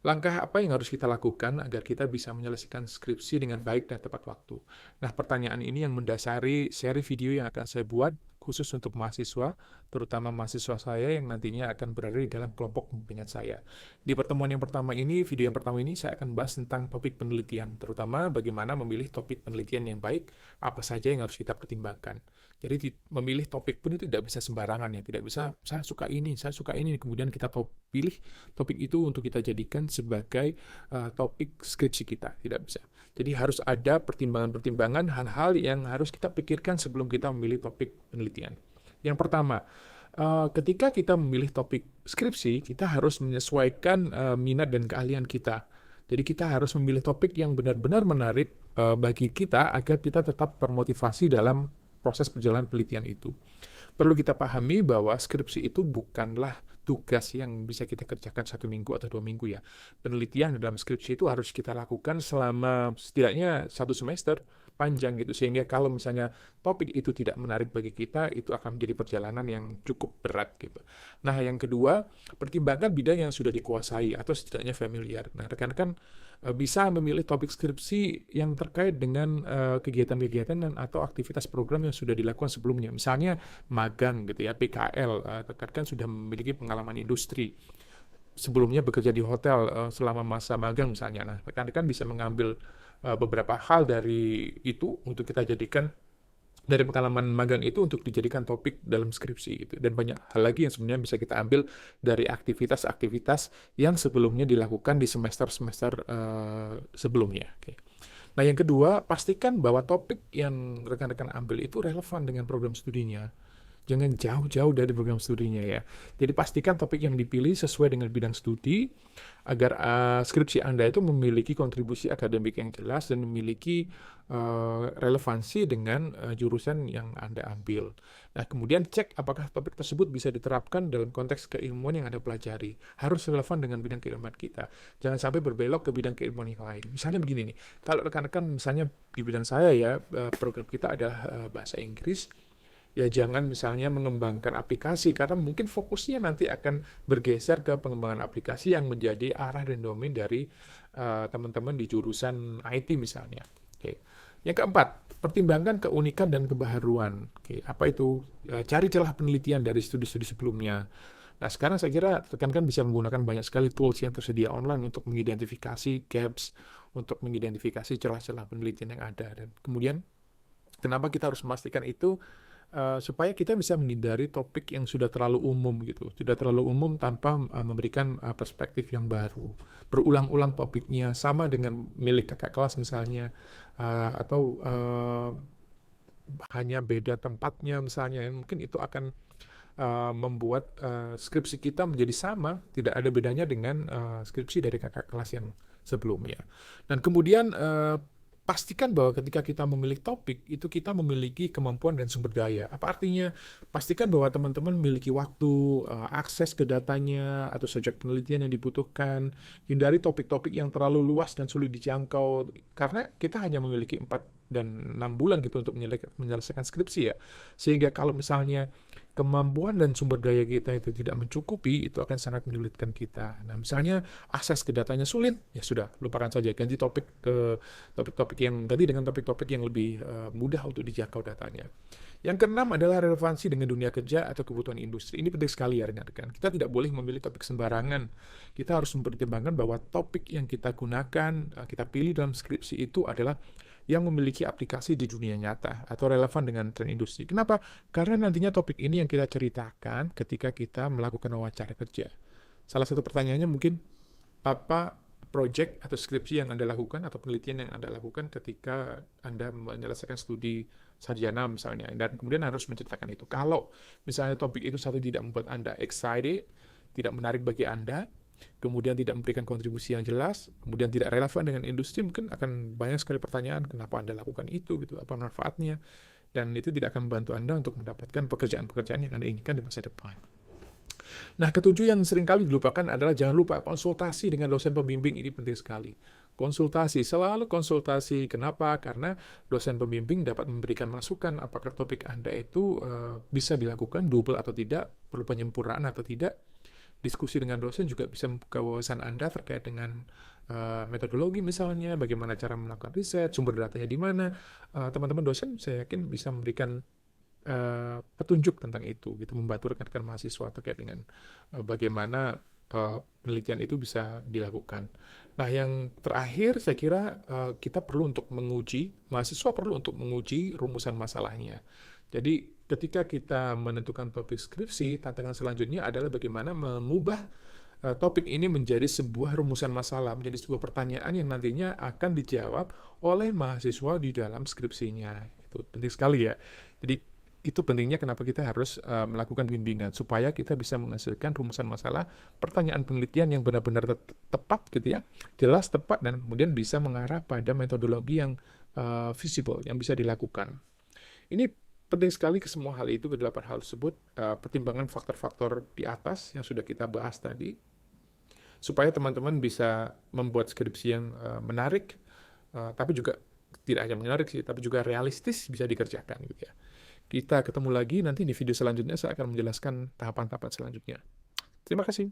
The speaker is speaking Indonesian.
Langkah apa yang harus kita lakukan agar kita bisa menyelesaikan skripsi dengan baik dan tepat waktu? Nah, pertanyaan ini yang mendasari seri video yang akan saya buat khusus untuk mahasiswa, terutama mahasiswa saya yang nantinya akan berada di dalam kelompok pembimbingan saya. Di pertemuan yang pertama ini, video yang pertama ini, saya akan bahas tentang topik penelitian, terutama bagaimana memilih topik penelitian yang baik, apa saja yang harus kita pertimbangkan. Jadi memilih topik pun itu tidak bisa sembarangan ya, tidak bisa saya suka ini, kemudian kita pilih topik itu untuk kita jadikan sebagai topik skripsi kita, tidak bisa. Jadi harus ada pertimbangan-pertimbangan hal-hal yang harus kita pikirkan sebelum kita memilih topik penelitian. Yang pertama, ketika kita memilih topik skripsi, kita harus menyesuaikan minat dan keahlian kita. Jadi kita harus memilih topik yang benar-benar menarik bagi kita agar kita tetap termotivasi dalam proses perjalanan penelitian itu. Perlu kita pahami bahwa skripsi itu bukanlah tugas yang bisa kita kerjakan 1 minggu atau 2 minggu ya. Penelitian dalam skripsi itu harus kita lakukan selama setidaknya 1 semester panjang gitu. Sehingga kalau misalnya topik itu tidak menarik bagi kita, itu akan menjadi perjalanan yang cukup berat gitu. Nah, yang kedua, pertimbangkan bidang yang sudah dikuasai atau setidaknya familiar. Nah, rekan-rekan bisa memilih topik skripsi yang terkait dengan kegiatan-kegiatan atau aktivitas program yang sudah dilakukan sebelumnya. Misalnya magang gitu ya, PKL, rekan-rekan sudah memiliki pengalaman industri. Sebelumnya bekerja di hotel selama masa magang misalnya. Nah, rekan-rekan bisa mengambil beberapa hal dari itu untuk kita jadikan dari pengalaman magang itu untuk dijadikan topik dalam skripsi gitu. Dan banyak hal lagi yang sebenarnya bisa kita ambil dari aktivitas-aktivitas yang sebelumnya dilakukan di semester-semester sebelumnya. Oke. Nah, yang kedua, pastikan bahwa topik yang rekan-rekan ambil itu relevan dengan program studinya. Jangan jauh-jauh dari program studinya ya. Jadi pastikan topik yang dipilih sesuai dengan bidang studi agar skripsi Anda itu memiliki kontribusi akademik yang jelas dan memiliki relevansi dengan jurusan yang Anda ambil. Nah, kemudian cek apakah topik tersebut bisa diterapkan dalam konteks keilmuan yang Anda pelajari. Harus relevan dengan bidang keilmuan kita. Jangan sampai berbelok ke bidang keilmuan yang lain. Misalnya begini nih, kalau rekan-rekan misalnya di bidang saya ya, program kita adalah bahasa Inggris, ya jangan misalnya mengembangkan aplikasi karena mungkin fokusnya nanti akan bergeser ke pengembangan aplikasi yang menjadi arah dan domain dari teman-teman di jurusan IT misalnya. Oke. Yang keempat, pertimbangkan keunikan dan kebaharuan. Oke, apa itu? Cari celah penelitian dari studi-studi sebelumnya. Nah, sekarang saya kira rekan-rekan bisa menggunakan banyak sekali tools yang tersedia online untuk mengidentifikasi gaps, untuk mengidentifikasi celah-celah penelitian yang ada. Dan kemudian, kenapa kita harus memastikan itu? Supaya kita bisa menghindari topik yang sudah terlalu umum gitu, sudah terlalu umum tanpa memberikan perspektif yang baru. Berulang-ulang topiknya sama dengan milik kakak kelas misalnya, atau hanya beda tempatnya misalnya, mungkin itu akan membuat skripsi kita menjadi sama, tidak ada bedanya dengan skripsi dari kakak kelas yang sebelumnya. Dan kemudian pastikan bahwa ketika kita memilih topik, itu kita memiliki kemampuan dan sumber daya. Apa artinya? Pastikan bahwa teman-teman memiliki waktu, akses ke datanya, atau subjek penelitian yang dibutuhkan. Hindari topik-topik yang terlalu luas dan sulit dijangkau, karena kita hanya memiliki 4 dan 6 bulan gitu untuk menyelesaikan skripsi ya. Sehingga kalau misalnya kemampuan dan sumber daya kita itu tidak mencukupi, itu akan sangat menyulitkan kita. Nah, misalnya akses ke datanya sulit, ya sudah, lupakan saja. Ganti topik ke topik-topik yang ganti dengan topik-topik yang lebih mudah untuk dijangkau datanya. Yang keenam adalah relevansi dengan dunia kerja atau kebutuhan industri. Ini penting sekali ya rekan-rekan. Kita tidak boleh memilih topik sembarangan. Kita harus mempertimbangkan bahwa topik yang kita gunakan, kita pilih dalam skripsi itu adalah yang memiliki aplikasi di dunia nyata atau relevan dengan tren industri. Kenapa? Karena nantinya topik ini yang kita ceritakan ketika kita melakukan wawancara kerja. Salah satu pertanyaannya mungkin, apa project atau skripsi yang Anda lakukan atau penelitian yang Anda lakukan ketika Anda menyelesaikan studi sarjana misalnya, dan kemudian harus menceritakan itu. Kalau misalnya topik itu satu tidak membuat Anda excited, tidak menarik bagi Anda, kemudian tidak memberikan kontribusi yang jelas, kemudian tidak relevan dengan industri, mungkin akan banyak sekali pertanyaan, kenapa Anda lakukan itu, gitu, apa manfaatnya, dan itu tidak akan membantu Anda untuk mendapatkan pekerjaan-pekerjaan yang Anda inginkan di masa depan. Nah, ketujuh yang seringkali dilupakan adalah jangan lupa konsultasi dengan dosen pembimbing, ini penting sekali. Konsultasi, selalu konsultasi. Kenapa? Karena dosen pembimbing dapat memberikan masukan apakah topik Anda itu bisa dilakukan double atau tidak, perlu penyempurnaan atau tidak. diskusi dengan dosen juga bisa membuka wawasan Anda terkait dengan metodologi misalnya, bagaimana cara melakukan riset, sumber datanya di mana. Teman-teman dosen saya yakin bisa memberikan petunjuk tentang itu, gitu, membantu rekan-rekan mahasiswa terkait dengan bagaimana penelitian itu bisa dilakukan. Nah, yang terakhir saya kira kita perlu untuk menguji, mahasiswa perlu untuk menguji rumusan masalahnya. Jadi ketika kita menentukan topik skripsi, tantangan selanjutnya adalah bagaimana mengubah topik ini menjadi sebuah rumusan masalah, menjadi sebuah pertanyaan yang nantinya akan dijawab oleh mahasiswa di dalam skripsinya. Itu penting sekali ya. Jadi itu pentingnya kenapa kita harus melakukan bimbingan, supaya kita bisa menghasilkan rumusan masalah, pertanyaan penelitian yang benar-benar tepat gitu ya, jelas, tepat, dan kemudian bisa mengarah pada metodologi yang visible, yang bisa dilakukan. Ini penting sekali ke semua hal itu, ke 8 hal tersebut, pertimbangan faktor-faktor di atas yang sudah kita bahas tadi, supaya teman-teman bisa membuat skripsi yang menarik, tapi juga tidak hanya menarik sih, tapi juga realistis, bisa dikerjakan gitu ya. Kita ketemu lagi nanti di video selanjutnya, saya akan menjelaskan tahapan-tahapan selanjutnya. Terima kasih.